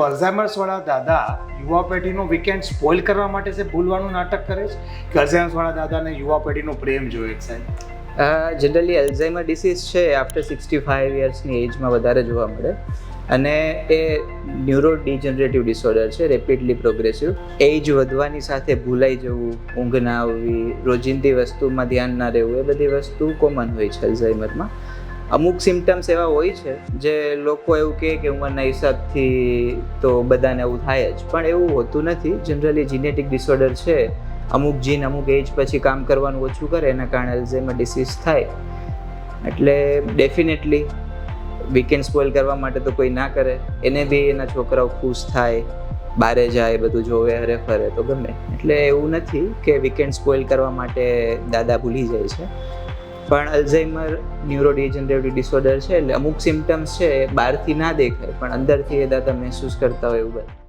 Alzheimer's વાળા દાદા યુવા પેઢીનો વીકેન્ડ સ્પોઇલ કરવા માટે છે ભૂલવાનું નાટક કરે છે કે અલ્ઝાઇમર્સ વાળા દાદાને યુવા પેઢીનો પ્રેમ જોઈએ સાહેબ? જનરલી અલ્ઝાઇમર ડિસીઝ છે આફ્ટર 65 યર્સની એજમાં વધારે જોવા મળે અને એ ન્યુરો ડિજનરેટિવ ડિસઓર્ડર છે, રેપિડલી પ્રોગ્રેસિવ. એજ વધવાની સાથે ભૂલાઈ જવું, ઊંઘ ના આવવી, રોજિંદી વસ્તુમાં ધ્યાન ના રહેવું, એ બધી વસ્તુ કોમન હોય છે અલ્ઝાઇમરમાં. અમુક સિમ્ટમ્સ એવા હોય છે જે લોકો એવું કહે કે ઉંમરના હિસાબથી તો બધાને એવું થાય જ, પણ એવું હોતું નથી. જનરલી જીનેટિક ડિસઓર્ડર છે, અમુક જીન અમુક એજ પછી કામ કરવાનું ઓછું કરે, એના કારણે અલ્ઝાઇમર ડિસીઝ થાય. એટલે ડેફિનેટલી વીકેન્ડ સ્પોઇલ કરવા માટે તો કોઈ ના કરે. એને બી એના છોકરાઓ ખુશ થાય, બારે જાય, બધું જોવે, હરે ફરે તો ગમે. એટલે એવું નથી કે વીકેન્ડ સ્પોઇલ કરવા માટે દાદા ભૂલી જાય છે. પણ અલ્ઝાઇમર ન્યુરોડિજનરેટિવ ડિસઓર્ડર છે એટલે અમુક સિમ્ટમ્સ છે એ બહારથી ના દેખાય પણ અંદરથી એ દાદા મહેસૂસ કરતા હોય એવું બને.